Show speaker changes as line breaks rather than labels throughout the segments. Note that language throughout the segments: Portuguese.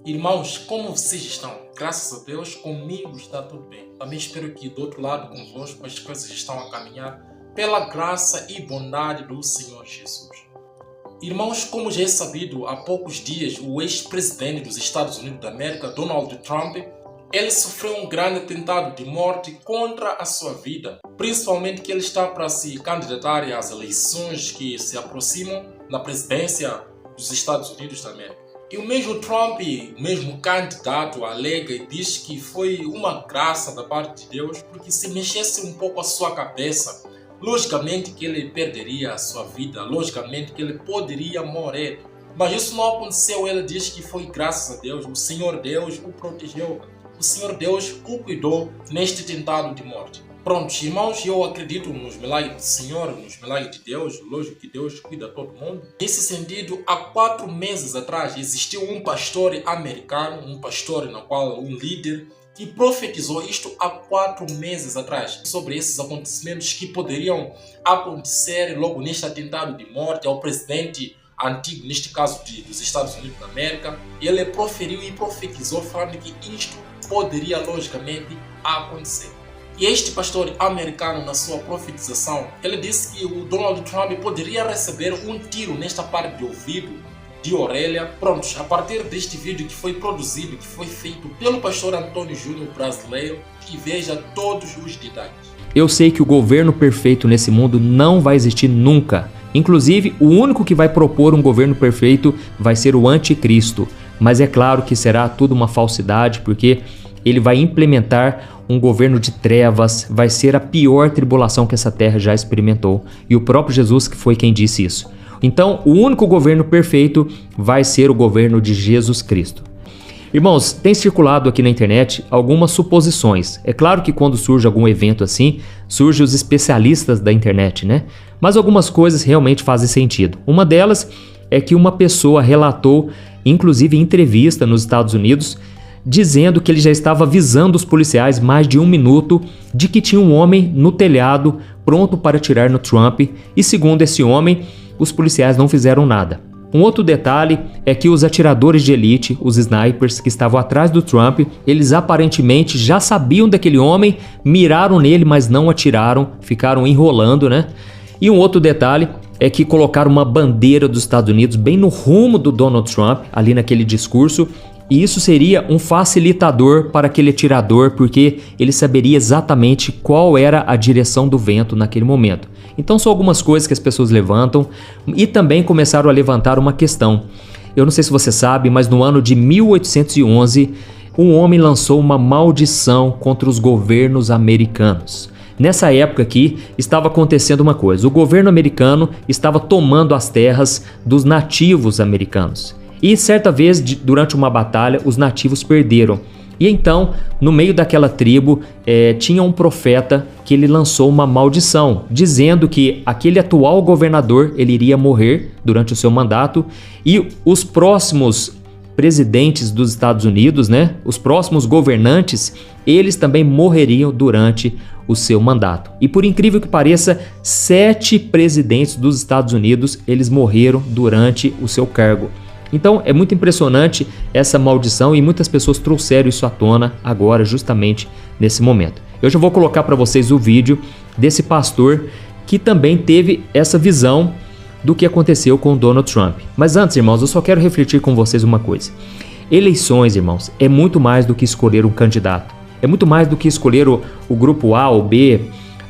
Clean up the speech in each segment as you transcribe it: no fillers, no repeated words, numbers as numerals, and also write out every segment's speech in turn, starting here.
Irmãos, como vocês estão? Graças a Deus, comigo está tudo bem. Também espero que do outro lado convosco as coisas estão a caminhar pela graça e bondade do Senhor Jesus. Irmãos, como já é sabido, há poucos dias o ex-presidente dos Estados Unidos da América, Donald Trump, ele sofreu um grande atentado de morte contra a sua vida, principalmente que ele está para se candidatar às eleições que se aproximam na presidência dos Estados Unidos da América. E o mesmo Trump, o mesmo candidato, alega e diz que foi uma graça da parte de Deus, porque se mexesse um pouco a sua cabeça, logicamente que ele perderia a sua vida, logicamente que ele poderia morrer. Mas isso não aconteceu, ele diz que foi graças a Deus, o Senhor Deus o protegeu, o Senhor Deus o cuidou neste tentado de morte. Pronto, irmãos, eu acredito nos milagres do Senhor, nos milagres de Deus, lógico que Deus cuida de todo mundo. Nesse sentido, há 4 meses atrás existiu um pastor americano, um pastor no qual um líder, que profetizou isto há 4 meses atrás, sobre esses acontecimentos que poderiam acontecer logo neste atentado de morte ao presidente antigo, neste caso dos Estados Unidos da América. Ele proferiu e profetizou falando que isto poderia logicamente acontecer. E este pastor americano, na sua profetização, ele disse que o Donald Trump poderia receber um tiro nesta parte de ouvido, de orelha. Prontos, a partir deste vídeo que foi produzido, que foi feito pelo pastor Antônio Júnior brasileiro, que veja todos os detalhes.
Eu sei que o governo perfeito nesse mundo não vai existir nunca. Inclusive, o único que vai propor um governo perfeito vai ser o anticristo. Mas é claro que será tudo uma falsidade, porque ele vai implementar um governo de trevas, vai ser a pior tribulação que essa terra já experimentou. E o próprio Jesus que foi quem disse isso. Então, o único governo perfeito vai ser o governo de Jesus Cristo. Irmãos, tem circulado aqui na internet algumas suposições. É claro que quando surge algum evento assim, surgem os especialistas da internet, né? Mas algumas coisas realmente fazem sentido. Uma delas é que uma pessoa relatou, inclusive em entrevista nos Estados Unidos, dizendo que ele já estava avisando os policiais mais de 1 minuto de que tinha um homem no telhado pronto para atirar no Trump, e segundo esse homem, os policiais não fizeram nada. Um outro detalhe é que os atiradores de elite, os snipers que estavam atrás do Trump, eles aparentemente já sabiam daquele homem, miraram nele, mas não atiraram, ficaram enrolando, né? E um outro detalhe é que colocaram uma bandeira dos Estados Unidos bem no rumo do Donald Trump, ali naquele discurso, e isso seria um facilitador para aquele atirador, porque ele saberia exatamente qual era a direção do vento naquele momento. Então são algumas coisas que as pessoas levantam, e também começaram a levantar uma questão. Eu não sei se você sabe, mas no ano de 1811, um homem lançou uma maldição contra os governos americanos. Nessa época aqui, estava acontecendo uma coisa. O governo americano estava tomando as terras dos nativos americanos. E certa vez, durante uma batalha, os nativos perderam. E então, no meio daquela tribo, tinha um profeta que ele lançou uma maldição, dizendo que aquele atual governador ele iria morrer durante o seu mandato, e os próximos presidentes dos Estados Unidos, né, os próximos governantes, eles também morreriam durante o seu mandato. E por incrível que pareça, 7 presidentes dos Estados Unidos, eles morreram durante o seu cargo. Então é muito impressionante essa maldição, e muitas pessoas trouxeram isso à tona agora, justamente nesse momento. Eu já vou colocar para vocês o vídeo desse pastor que também teve essa visão do que aconteceu com Donald Trump. Mas antes, irmãos, eu só quero refletir com vocês uma coisa. Eleições, irmãos, é muito mais do que escolher um candidato. É muito mais do que escolher o grupo A ou B,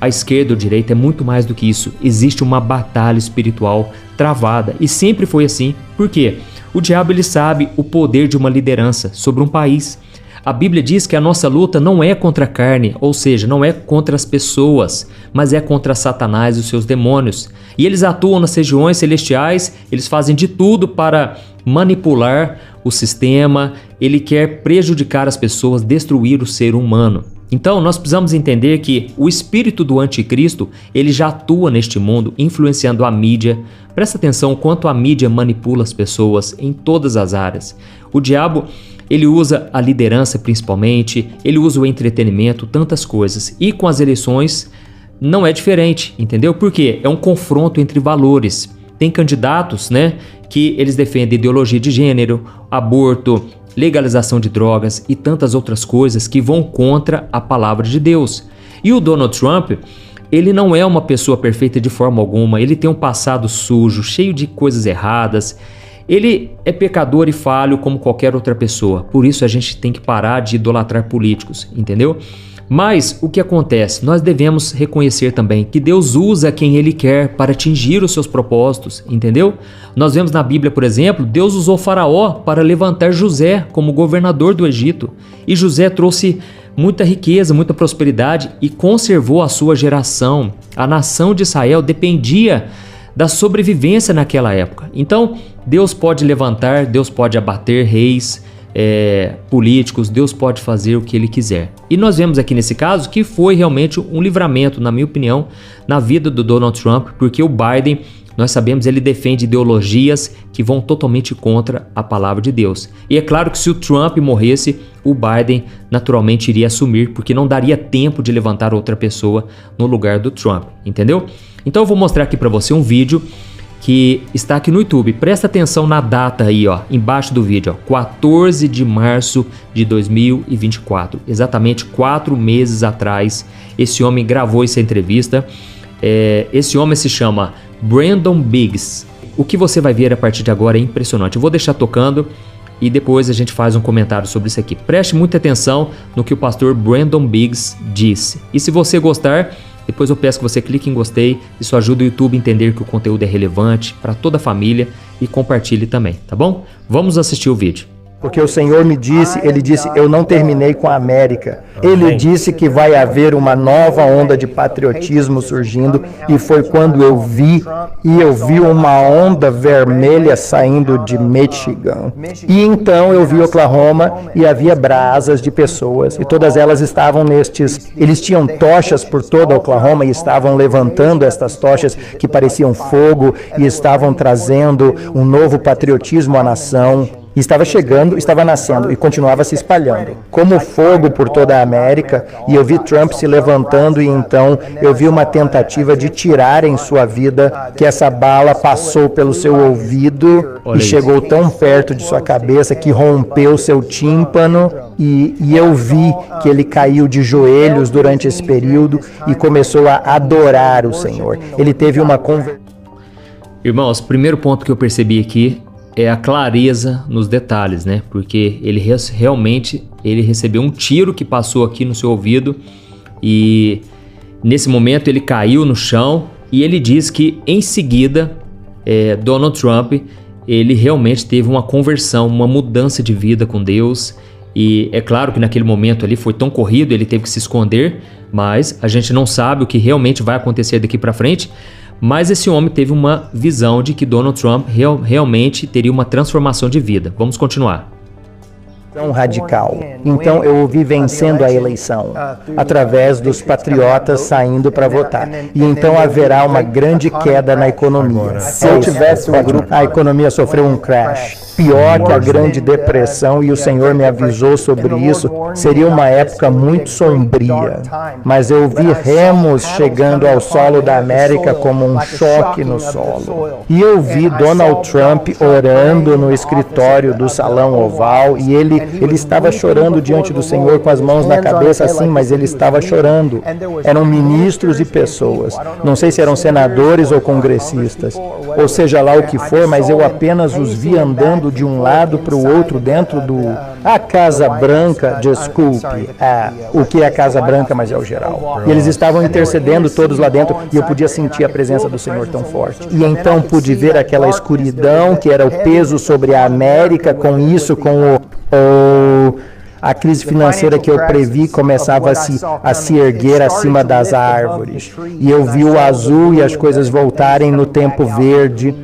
a esquerda ou a direita, é muito mais do que isso. Existe uma batalha espiritual travada, e sempre foi assim. Por quê? O diabo ele sabe o poder de uma liderança sobre um país. A Bíblia diz que a nossa luta não é contra a carne, ou seja, não é contra as pessoas, mas é contra Satanás e os seus demônios. E eles atuam nas regiões celestiais, eles fazem de tudo para manipular o sistema, ele quer prejudicar as pessoas, destruir o ser humano. Então nós precisamos entender que o espírito do anticristo, ele já atua neste mundo, influenciando a mídia. Presta atenção quanto a mídia manipula as pessoas em todas as áreas. O diabo, ele usa a liderança principalmente, ele usa o entretenimento, tantas coisas. E com as eleições não é diferente, entendeu? Porque é um confronto entre valores. Tem candidatos, né, que eles defendem ideologia de gênero, aborto, legalização de drogas e tantas outras coisas que vão contra a palavra de Deus. E o Donald Trump, ele não é uma pessoa perfeita de forma alguma, ele tem um passado sujo, cheio de coisas erradas. Ele é pecador e falho como qualquer outra pessoa, por isso a gente tem que parar de idolatrar políticos, entendeu? Mas o que acontece? Nós devemos reconhecer também que Deus usa quem Ele quer para atingir os seus propósitos, entendeu? Nós vemos na Bíblia, por exemplo, Deus usou Faraó para levantar José como governador do Egito. E José trouxe muita riqueza, muita prosperidade e conservou a sua geração. A nação de Israel dependia da sobrevivência naquela época. Então, Deus pode levantar, Deus pode abater reis, políticos, Deus pode fazer o que Ele quiser. E nós vemos aqui nesse caso que foi realmente um livramento, na minha opinião, na vida do Donald Trump, porque o Biden, nós sabemos, ele defende ideologias que vão totalmente contra a palavra de Deus. E é claro que se o Trump morresse, o Biden naturalmente iria assumir, porque não daria tempo de levantar outra pessoa no lugar do Trump, entendeu? Então eu vou mostrar aqui para você um vídeo que está aqui no YouTube. Presta atenção na data aí, ó, embaixo do vídeo, ó, 14 de março de 2024. Exatamente 4 meses atrás, esse homem gravou essa entrevista. Esse homem se chama Brandon Biggs. O que você vai ver a partir de agora é impressionante. Eu vou deixar tocando e depois a gente faz um comentário sobre isso aqui. Preste muita atenção no que o pastor Brandon Biggs disse. E se você gostar, depois eu peço que você clique em gostei, isso ajuda o YouTube a entender que o conteúdo é relevante para toda a família e compartilhe também, tá bom? Vamos assistir o vídeo.
Porque o Senhor me disse, Ele disse, eu não terminei com a América. Ele disse que vai haver uma nova onda de patriotismo surgindo, e foi quando eu vi uma onda vermelha saindo de Michigan. E então eu vi Oklahoma e havia brasas de pessoas, e todas elas estavam eles tinham tochas por toda Oklahoma e estavam levantando estas tochas que pareciam fogo e estavam trazendo um novo patriotismo à nação. Estava chegando, estava nascendo e continuava se espalhando, como fogo por toda a América, e eu vi Trump se levantando, e então eu vi uma tentativa de tirar em sua vida, que essa bala passou pelo seu ouvido e chegou tão perto de sua cabeça que rompeu seu tímpano, e eu vi que ele caiu de joelhos durante esse período e começou a adorar o Senhor. Ele teve uma conversão.
Irmãos, primeiro ponto que eu percebi aqui é a clareza nos detalhes, né? Porque ele realmente recebeu um tiro que passou aqui no seu ouvido e nesse momento ele caiu no chão e ele diz que em seguida Donald Trump, ele realmente teve uma conversão, uma mudança de vida com Deus. E é claro que naquele momento ali foi tão corrido, ele teve que se esconder, mas a gente não sabe o que realmente vai acontecer daqui para frente. Mas esse homem teve uma visão de que Donald Trump realmente teria uma transformação de vida. Vamos continuar.
Radical. Então eu o vi vencendo a eleição através dos patriotas saindo para votar. E então haverá uma grande queda na economia. Se eu tivesse um grupo, a economia sofreu um crash. Pior que a Grande Depressão, e o Senhor me avisou sobre isso, seria uma época muito sombria. Mas eu vi remos chegando ao solo da América como um choque no solo. E eu vi Donald Trump orando no escritório do Salão Oval, e ele estava chorando diante do Senhor com as mãos na cabeça assim, mas ele estava chorando. Eram ministros e pessoas. Não sei se eram senadores ou congressistas, ou seja lá o que for, mas eu apenas os vi andando de um lado para o outro dentro a Casa Branca, desculpe, o que é a Casa Branca, mas é o geral. E eles estavam intercedendo todos lá dentro, e eu podia sentir a presença do Senhor tão forte. E então pude ver aquela escuridão que era o peso sobre a América, com isso, com a crise financeira que eu previ começava a se erguer acima das árvores. E eu vi o azul e as coisas voltarem no tempo verde,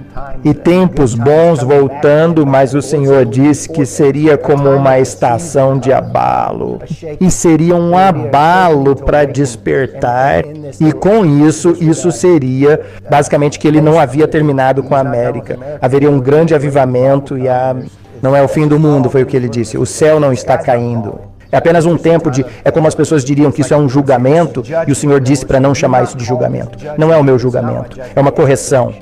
e tempos bons voltando, mas o Senhor disse que seria como uma estação de abalo. E seria um abalo para despertar, e com isso seria basicamente que ele não havia terminado com a América. Haveria um grande avivamento e não é o fim do mundo, foi o que ele disse. O céu não está caindo. É apenas um tempo é como as pessoas diriam que isso é um julgamento, e o Senhor disse para não chamar isso de julgamento. Não é o meu julgamento, é uma correção.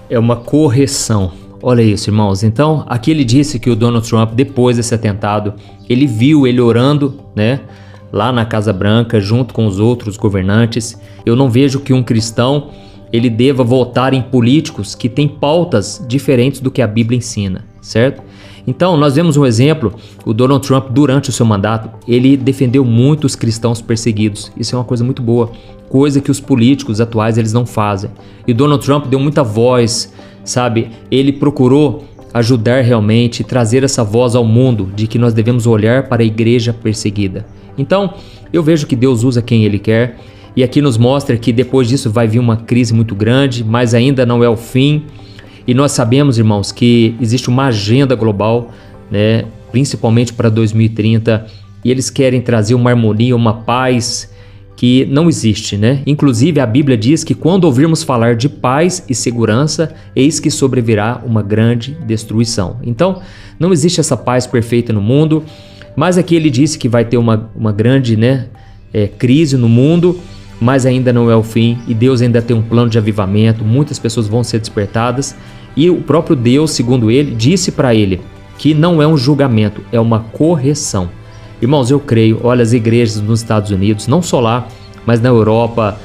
é uma correção. Olha isso, irmãos. Então, aqui ele disse que o Donald Trump, depois desse atentado, ele viu ele orando, né, lá na Casa Branca, junto com os outros governantes. Eu não vejo que um cristão ele deva votar em políticos que têm pautas diferentes do que a Bíblia ensina, certo? Então, nós vemos um exemplo, o Donald Trump, durante o seu mandato, ele defendeu muito os cristãos perseguidos. Isso é uma coisa muito boa, coisa que os políticos atuais eles não fazem. E o Donald Trump deu muita voz, sabe? Ele procurou ajudar realmente, trazer essa voz ao mundo de que nós devemos olhar para a igreja perseguida. Então, eu vejo que Deus usa quem Ele quer, e aqui nos mostra que depois disso vai vir uma crise muito grande, mas ainda não é o fim. E nós sabemos, irmãos, que existe uma agenda global, né, principalmente para 2030, e eles querem trazer uma harmonia, uma paz que não existe, né? Inclusive a Bíblia diz que quando ouvirmos falar de paz e segurança, eis que sobrevirá uma grande destruição. Então, não existe essa paz perfeita no mundo, mas aqui ele disse que vai ter uma grande, né, crise no mundo, mas ainda não é o fim, e Deus ainda tem um plano de avivamento, muitas pessoas vão ser despertadas, e o próprio Deus, segundo ele, disse para ele que não é um julgamento, é uma correção. Irmãos, eu creio, olha, as igrejas nos Estados Unidos, não só lá, mas na Europa,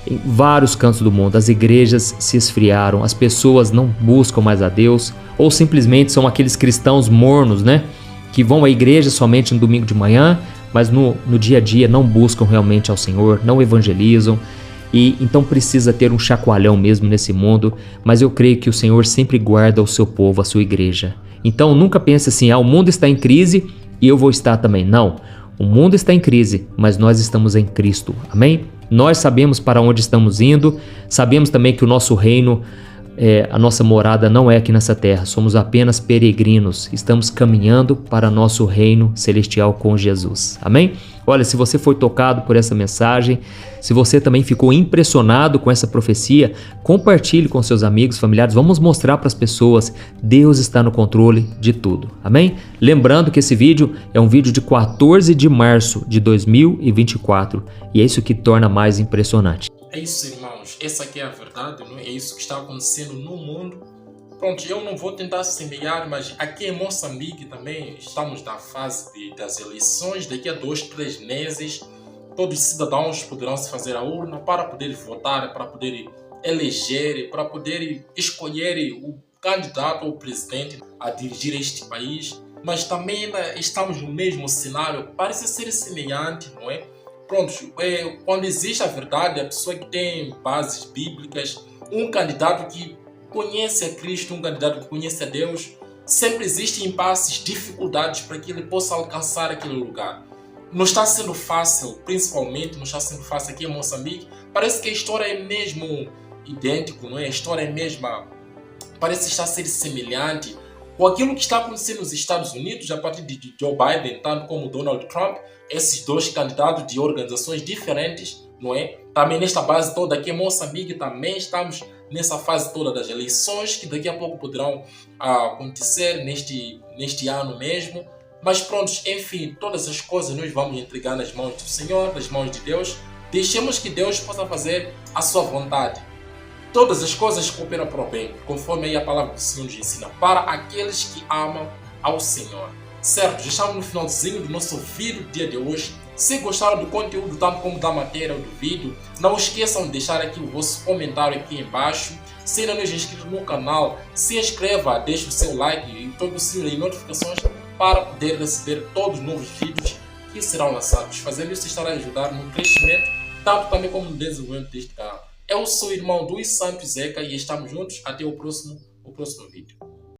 em vários cantos do mundo, as igrejas se esfriaram, as pessoas não buscam mais a Deus, ou simplesmente são aqueles cristãos mornos, né, que vão à igreja somente no domingo de manhã, mas no dia a dia não buscam realmente ao Senhor, não evangelizam, e então precisa ter um chacoalhão mesmo nesse mundo, mas eu creio que o Senhor sempre guarda o seu povo, a sua igreja. Então nunca pense assim, o mundo está em crise e eu vou estar também. Não, o mundo está em crise, mas nós estamos em Cristo, amém? Nós sabemos para onde estamos indo, sabemos também que o nosso reino, a nossa morada não é aqui nessa terra, somos apenas peregrinos, estamos caminhando para nosso reino celestial com Jesus, amém? Olha, se você foi tocado por essa mensagem, se você também ficou impressionado com essa profecia, compartilhe com seus amigos, familiares, vamos mostrar para as pessoas, Deus está no controle de tudo, amém? Lembrando que esse vídeo é um vídeo de 14 de março de 2024 e é isso que torna mais impressionante.
É isso, irmãos. Essa aqui é a verdade, não é? É isso que está acontecendo no mundo. Pronto, eu não vou tentar semear, mas aqui em Moçambique também estamos na fase das eleições. Daqui a 2-3 meses, todos os cidadãos poderão se fazer a urna para poder votar, para poder eleger, para poder escolher o candidato ou presidente a dirigir este país. Mas também estamos no mesmo cenário, parece ser semelhante, não é? Pronto, quando existe a verdade, a pessoa que tem bases bíblicas, um candidato que conhece a Cristo, um candidato que conhece a Deus, sempre existem impasses, dificuldades para que ele possa alcançar aquele lugar. Não está sendo fácil, principalmente não está sendo fácil aqui em Moçambique. Parece que a história é mesmo idêntica, não é? A história é mesma, parece estar a ser semelhante com aquilo que está acontecendo nos Estados Unidos, a partir de Joe Biden, tanto como Donald Trump, esses dois candidatos de organizações diferentes, não é? Também nesta base toda aqui em Moçambique, também estamos nessa fase toda das eleições, que daqui a pouco poderão acontecer neste ano mesmo. Mas pronto, enfim, todas as coisas nós vamos entregar nas mãos do Senhor, nas mãos de Deus. Deixemos que Deus possa fazer a sua vontade. Todas as coisas cooperam para o bem, conforme aí a palavra do Senhor nos ensina, para aqueles que amam ao Senhor. Certo, já estamos no finalzinho do nosso vídeo do dia de hoje. Se gostaram do conteúdo, tanto como da matéria ou do vídeo, não esqueçam de deixar aqui o vosso comentário aqui embaixo. Se ainda não é inscrito no canal, se inscreva, deixe o seu like e toque o sininho de notificações para poder receber todos os novos vídeos que serão lançados. Fazendo isso estará a ajudar no crescimento, tanto também como no desenvolvimento deste canal. Eu sou o irmão Luiz Santos Zeca e estamos juntos. Até o próximo vídeo.